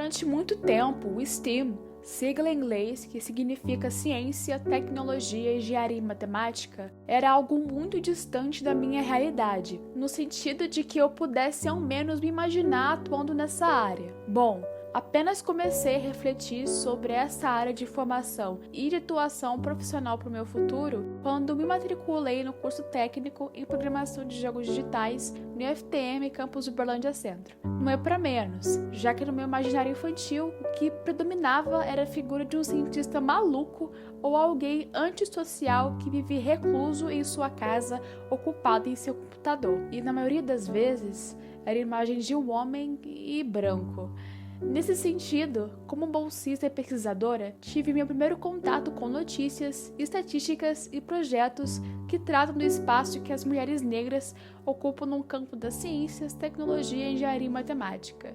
Durante muito tempo, o STEAM, sigla em inglês que significa ciência, tecnologia, engenharia e matemática, era algo muito distante da minha realidade, no sentido de que eu pudesse ao menos me imaginar atuando nessa área. Bom, apenas comecei a refletir sobre essa área de formação e de atuação profissional para o meu futuro quando me matriculei no curso técnico em programação de jogos digitais no IFTM Campus Uberlândia Centro. Não é para menos, já que no meu imaginário infantil o que predominava era a figura de um cientista maluco ou alguém antissocial que vive recluso em sua casa, ocupado em seu computador. E na maioria das vezes era a imagem de um homem e branco. Nesse sentido, como bolsista e pesquisadora, tive meu primeiro contato com notícias, estatísticas e projetos que tratam do espaço que as mulheres negras ocupam no campo das ciências, tecnologia, engenharia e matemática.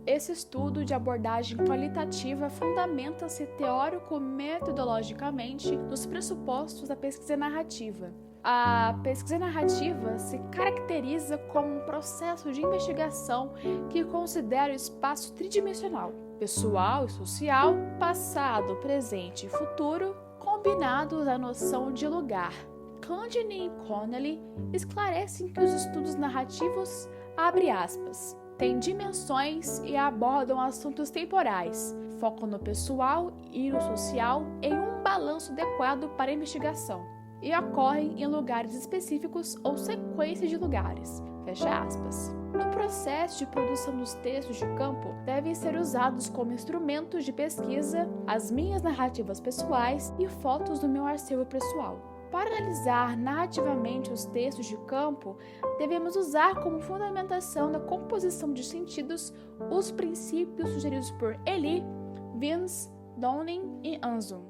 Esse estudo de abordagem qualitativa fundamenta-se teórico-metodologicamente nos pressupostos da pesquisa narrativa. A pesquisa narrativa se caracteriza como um processo de investigação que considera o espaço tridimensional, pessoal e social, passado, presente e futuro, combinados à noção de lugar. Candine e Connelly esclarecem que os estudos narrativos, abre aspas, têm dimensões e abordam assuntos temporais, focam no pessoal e no social em um balanço adequado para a investigação, e ocorrem em lugares específicos ou sequências de lugares, fecha aspas. No processo de produção dos textos de campo, devem ser usados como instrumentos de pesquisa as minhas narrativas pessoais e fotos do meu arquivo pessoal. Para analisar narrativamente os textos de campo, devemos usar como fundamentação da composição de sentidos os princípios sugeridos por Ely, Vince, Downing e Anzum.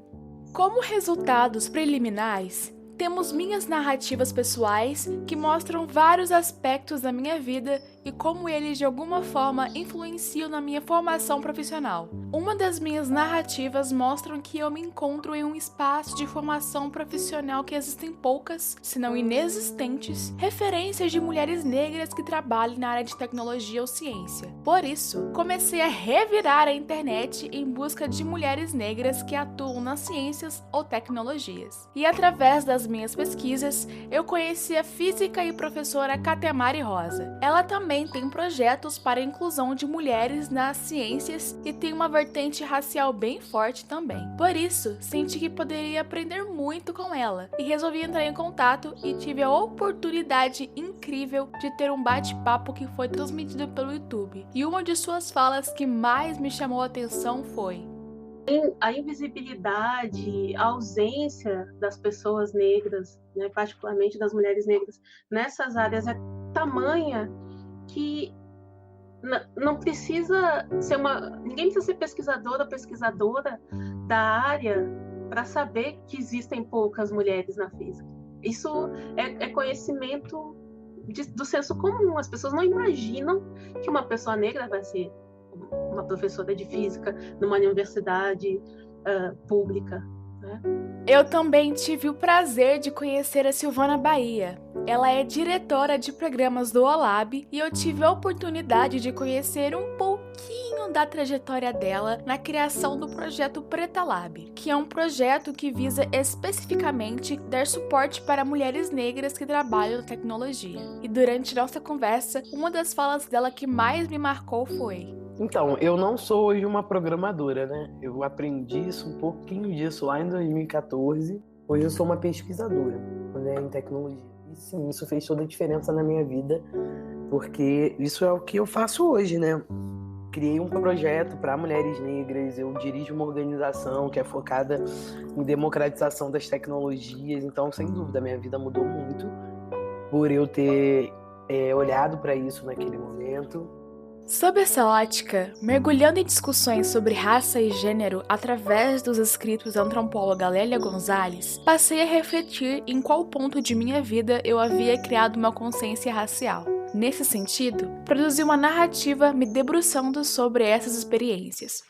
Como resultados preliminares, temos minhas narrativas pessoais que mostram vários aspectos da minha vida e como eles de alguma forma influenciam na minha formação profissional. Uma das minhas narrativas mostra que eu me encontro em um espaço de formação profissional que existem poucas, se não inexistentes, referências de mulheres negras que trabalham na área de tecnologia ou ciência. Por isso, comecei a revirar a internet em busca de mulheres negras que atuam nas ciências ou tecnologias. E através das minhas pesquisas, eu conheci a física e professora Catemari Rosa. Ela também tem projetos para a inclusão de mulheres nas ciências e tem uma vertente racial bem forte também. Por isso, senti que poderia aprender muito com ela e resolvi entrar em contato e tive a oportunidade incrível de ter um bate-papo que foi transmitido pelo YouTube. E uma de suas falas que mais me chamou a atenção foi: a invisibilidade, a ausência das pessoas negras, né, particularmente das mulheres negras, nessas áreas é tamanha que não precisa ser ninguém precisa ser pesquisadora da área para saber que existem poucas mulheres na física. Isso é conhecimento do senso comum. As pessoas não imaginam que uma pessoa negra vai ser uma professora de física numa universidade pública, né? Eu também tive o prazer de conhecer a Silvana Bahia. Ela é diretora de programas do OLAB e eu tive a oportunidade de conhecer um pouquinho da trajetória dela na criação do projeto Preta Lab, que é um projeto que visa especificamente dar suporte para mulheres negras que trabalham na tecnologia. E durante nossa conversa, uma das falas dela que mais me marcou foi: então, eu não sou hoje uma programadora, né? Eu aprendi um pouquinho disso lá em 2014. Hoje eu sou uma pesquisadora, né, em tecnologia. E sim, isso fez toda a diferença na minha vida, porque isso é o que eu faço hoje, né? Criei um projeto para mulheres negras, eu dirijo uma organização que é focada em democratização das tecnologias. Então, sem dúvida, minha vida mudou muito por eu ter olhado para isso naquele momento. Sob essa ótica, mergulhando em discussões sobre raça e gênero através dos escritos da antropóloga Lélia Gonzalez, passei a refletir em qual ponto de minha vida eu havia criado uma consciência racial. Nesse sentido, produzi uma narrativa me debruçando sobre essas experiências.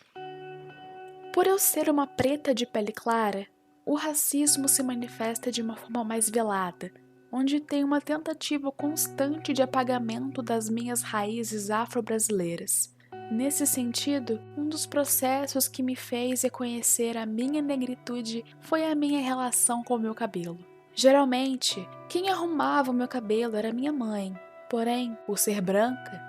Por eu ser uma preta de pele clara, o racismo se manifesta de uma forma mais velada, onde tem uma tentativa constante de apagamento das minhas raízes afro-brasileiras. Nesse sentido, um dos processos que me fez reconhecer a minha negritude foi a minha relação com o meu cabelo. Geralmente, quem arrumava o meu cabelo era minha mãe, porém, por ser branca,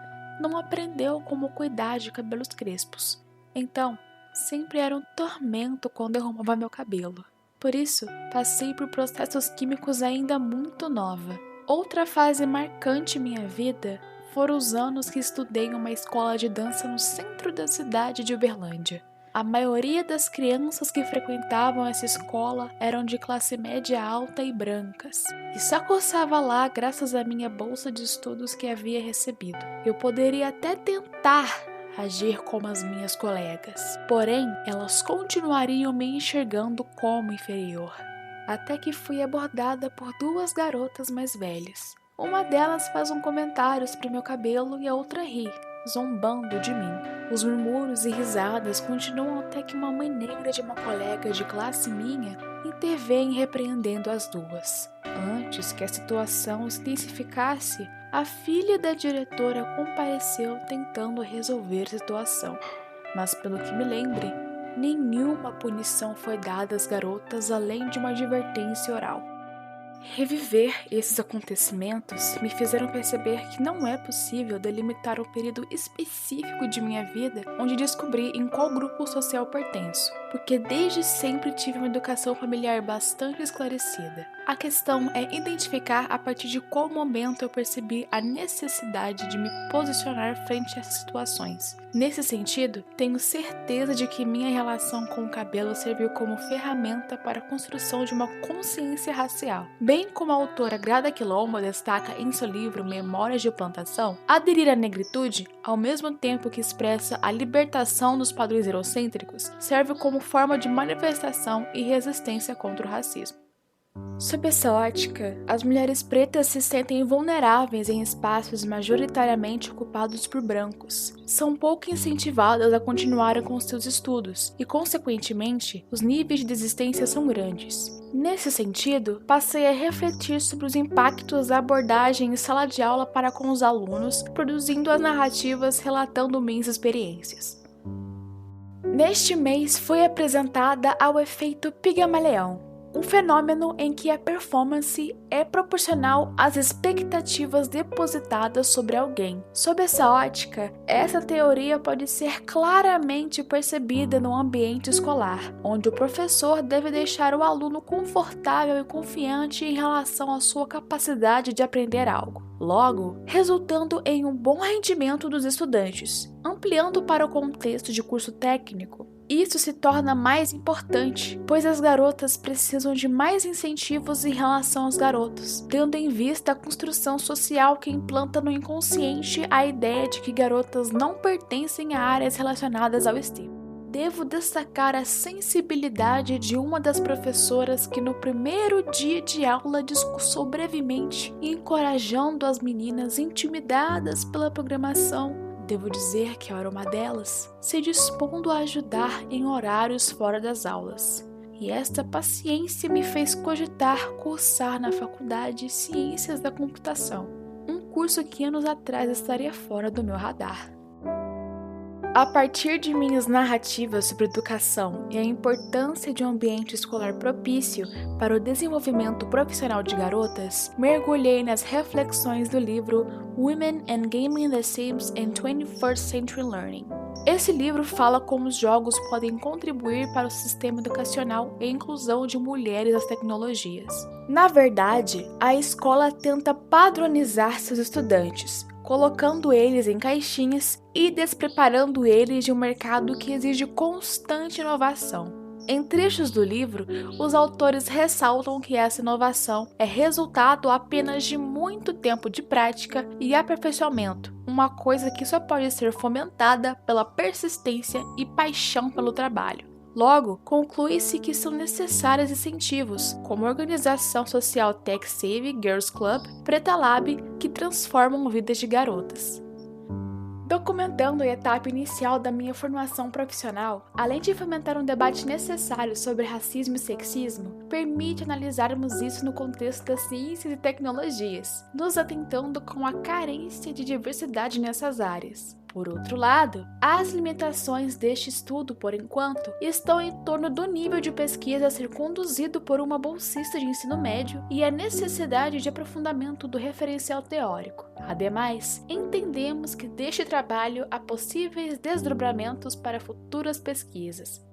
não aprendeu como cuidar de cabelos crespos. Então, sempre era um tormento quando eu arrumava meu cabelo. Por isso, passei por processos químicos ainda muito nova. Outra fase marcante em minha vida foram os anos que estudei em uma escola de dança no centro da cidade de Uberlândia. A maioria das crianças que frequentavam essa escola eram de classe média alta e brancas, e só cursava lá graças à minha bolsa de estudos que havia recebido. Eu poderia até tentar agir como as minhas colegas, porém elas continuariam me enxergando como inferior. Até que fui abordada por duas garotas mais velhas. Uma delas faz um comentário sobre meu cabelo e a outra ri, zombando de mim. Os murmúrios e risadas continuam até que uma mãe negra de uma colega de classe minha intervém repreendendo as duas. Antes que a situação se intensificasse, a filha da diretora compareceu tentando resolver a situação. Mas pelo que me lembre, nenhuma punição foi dada às garotas além de uma advertência oral. Reviver esses acontecimentos me fizeram perceber que não é possível delimitar um período específico de minha vida onde descobri em qual grupo social pertenço, porque desde sempre tive uma educação familiar bastante esclarecida. A questão é identificar a partir de qual momento eu percebi a necessidade de me posicionar frente a essas situações. Nesse sentido, tenho certeza de que minha relação com o cabelo serviu como ferramenta para a construção de uma consciência racial. Bem como a autora Grada Quilombo destaca em seu livro Memórias de Plantação, aderir à negritude, ao mesmo tempo que expressa a libertação dos padrões eurocêntricos, serve como forma de manifestação e resistência contra o racismo. Sob essa ótica, as mulheres pretas se sentem vulneráveis em espaços majoritariamente ocupados por brancos. São pouco incentivadas a continuarem com seus estudos e, consequentemente, os níveis de desistência são grandes. Nesse sentido, passei a refletir sobre os impactos da abordagem em sala de aula para com os alunos, produzindo as narrativas relatando minhas experiências. Neste mês foi apresentada ao efeito Pigmalion, um fenômeno em que a performance é proporcional às expectativas depositadas sobre alguém. Sob essa ótica, essa teoria pode ser claramente percebida no ambiente escolar, onde o professor deve deixar o aluno confortável e confiante em relação à sua capacidade de aprender algo, logo resultando em um bom rendimento dos estudantes. Ampliando para o contexto de curso técnico, isso se torna mais importante, pois as garotas precisam de mais incentivos em relação aos garotos, tendo em vista a construção social que implanta no inconsciente a ideia de que garotas não pertencem a áreas relacionadas ao STEM. Devo destacar a sensibilidade de uma das professoras que no primeiro dia de aula discursou brevemente, encorajando as meninas intimidadas pela programação. Devo dizer que eu era uma delas, se dispondo a ajudar em horários fora das aulas. E esta paciência me fez cogitar cursar na Faculdade de Ciências da Computação, um curso que anos atrás estaria fora do meu radar. A partir de minhas narrativas sobre educação e a importância de um ambiente escolar propício para o desenvolvimento profissional de garotas, mergulhei nas reflexões do livro Women and Gaming the Sims in 21st Century Learning. Esse livro fala como os jogos podem contribuir para o sistema educacional e a inclusão de mulheres nas tecnologias. Na verdade, a escola tenta padronizar seus estudantes, colocando eles em caixinhas e despreparando eles de um mercado que exige constante inovação. Em trechos do livro, os autores ressaltam que essa inovação é resultado apenas de muito tempo de prática e aperfeiçoamento, uma coisa que só pode ser fomentada pela persistência e paixão pelo trabalho. Logo, conclui-se que são necessários incentivos, como a organização social Tech Save Girls Club, Preta Lab, que transformam vidas de garotas. Documentando a etapa inicial da minha formação profissional, além de fomentar um debate necessário sobre racismo e sexismo, permite analisarmos isso no contexto das ciências e tecnologias, nos atentando com a carência de diversidade nessas áreas. Por outro lado, as limitações deste estudo, por enquanto, estão em torno do nível de pesquisa a ser conduzido por uma bolsista de ensino médio e a necessidade de aprofundamento do referencial teórico. Ademais, entendemos que deste trabalho há possíveis desdobramentos para futuras pesquisas.